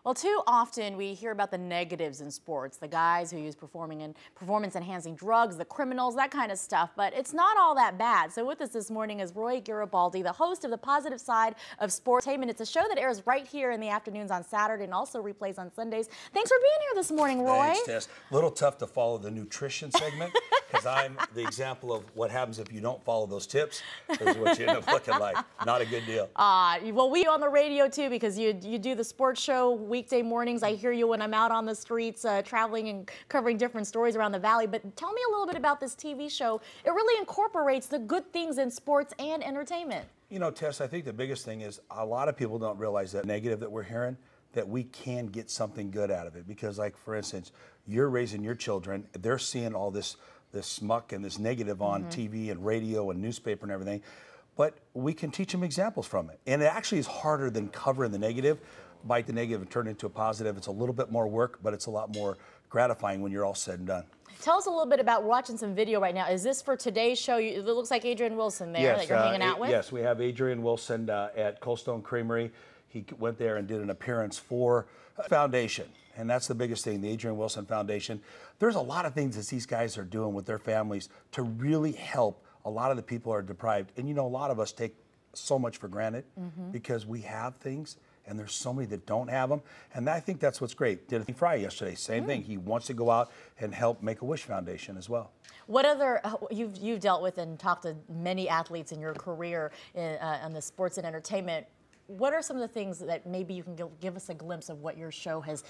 Well, too often we hear about the negatives in sports, the guys who use performance-enhancing drugs, the criminals, that kind of stuff, but it's not all that bad. So with us this morning is Roy Garibaldi, the host of The Positive Side of Sports Entertainment. It's a show that airs right here in the afternoons on Saturday and also replays on Sundays. Thanks for being here this morning, Roy. Thanks, Tess. A little tough to follow the nutrition segment because I'm the example of what happens if you don't follow those tips. Is what you end up looking like. Not a good deal. Well, we on the radio too because you do the sports show weekday mornings. I hear you when I'm out on the streets traveling and covering different stories around the valley. But tell me a little bit about this TV show. It really incorporates the good things in sports and entertainment. You know, Tess, I think the biggest thing is a lot of people don't realize that negative that we're hearing, that we can get something good out of it. Because, like, for instance, you're raising your children, they're seeing all this smuck and this negative on TV and radio and newspaper and everything. But we can teach them examples from it. And it actually is harder than covering the negative. Bite the negative and turn it into a positive. It's a little bit more work, but it's a lot more gratifying when you're all said and done. Tell us a little bit about watching some video right now. Is this for today's show? It looks like Adrian Wilson there that you're hanging out with. Yes, we have Adrian Wilson at Cold Stone Creamery. He went there and did an appearance for Foundation. And that's the biggest thing, the Adrian Wilson Foundation. There's a lot of things that these guys are doing with their families to really help a lot of the people who are deprived. And you know, a lot of us take so much for granted because we have things. And there's so many that don't have them. And I think that's what's great. Did it Fry yesterday, same thing. He wants to go out and help Make-A-Wish Foundation as well. What other, you've dealt with and talked to many athletes in your career in the sports and entertainment. What are some of the things that maybe you can give us a glimpse of what your show has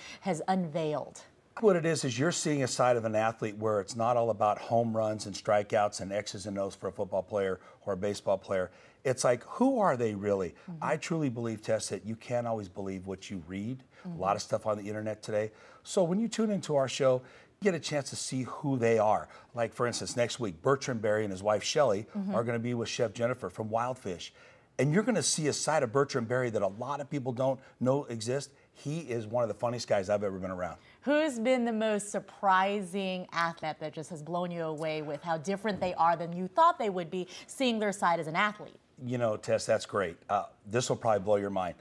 unveiled? What it is you're seeing a side of an athlete where it's not all about home runs and strikeouts and X's and O's for a football player or a baseball player. It's like, who are they really? I truly believe, Tess, that you can't always believe what you read. A lot of stuff on the internet today. So when you tune into our show, you get a chance to see who they are. Like, for instance, next week, Bertrand Berry and his wife, Shelly, are going to be with Chef Jennifer from Wild Fish. And you're going to see a side of Bertrand Berry that a lot of people don't know exists. He is one of the funniest guys I've ever been around. Who's been the most surprising athlete that just has blown you away with how different they are than you thought they would be, seeing their side as an athlete? You know, Tess, that's great. This will probably blow your mind.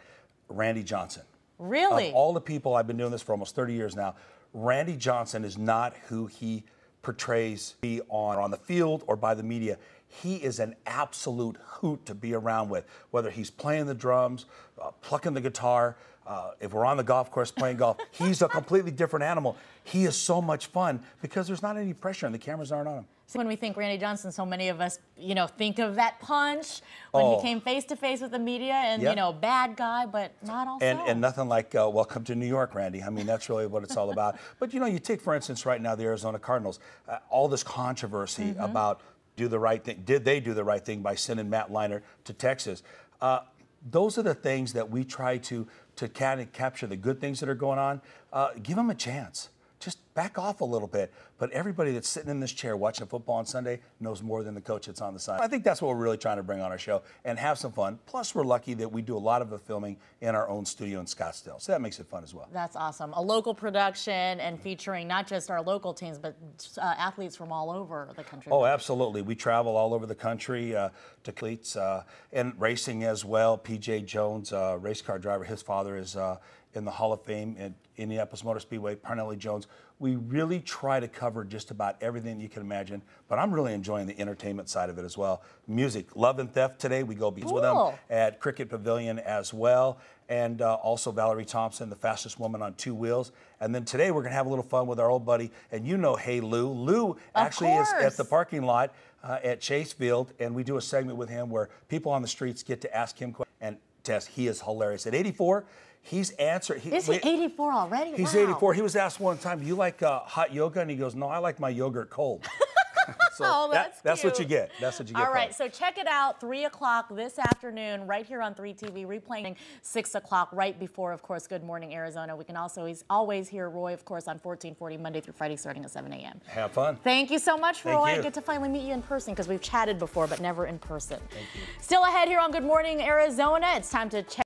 Randy Johnson. Really? Of all the people, I've been doing this for almost 30 years now, Randy Johnson is not who he portrays to be on the field or by the media. He is an absolute hoot to be around with, whether he's playing the drums, plucking the guitar, if we're on the golf course playing golf. He's a completely different animal. He is so much fun because there's not any pressure and the cameras aren't on him. So when we think Randy Johnson, so many of us, you know, think of that punch when he came face to face with the media and, you know, bad guy, but not all so. And nothing like, welcome to New York, Randy. I mean, that's really what it's all about. But, you know, you take, for instance, right now, the Arizona Cardinals, all this controversy about do the right thing. Did they do the right thing by sending Matt Leinart to Texas? Those are the things that we try to kind of capture the good things that are going on. Give them a chance. Just back off a little bit. But everybody that's sitting in this chair watching football on Sunday knows more than the coach that's on the side. I think that's what we're really trying to bring on our show and have some fun. Plus, we're lucky that we do a lot of the filming in our own studio in Scottsdale. So that makes it fun as well. That's awesome. A local production and featuring not just our local teams, but athletes from all over the country. Oh, absolutely. We travel all over the country to athletes and racing as well. P.J. Jones, race car driver, his father is in the Hall of Fame at Indianapolis Motor Speedway, Parnelli Jones. We really try to cover just about everything you can imagine, but I'm really enjoying the entertainment side of it as well. Music, Love and Theft today, we go beats with them at Cricket Pavilion as well, and also Valerie Thompson, the fastest woman on 2 wheels. And then today we're gonna have a little fun with our old buddy, and you know, Hey Lou. Lou actually is at the parking lot at Chase Field, and we do a segment with him where people on the streets get to ask him questions. And Tess, he is hilarious. At 84, he's answered. Is he 84 already? He's 84. He was asked one time, do you like hot yoga? And he goes, no, I like my yogurt cold. So that's what you get. That's what you get. All right, so check it out, 3 o'clock this afternoon, right here on 3TV, replaying 6 o'clock, right before, of course, Good Morning Arizona. We can also always hear Roy, of course, on 1440 Monday through Friday, starting at 7 a.m. Have fun. Thank you so much, Roy. Thank you. Get to finally meet you in person because we've chatted before, but never in person. Thank you. Still ahead here on Good Morning Arizona, it's time to check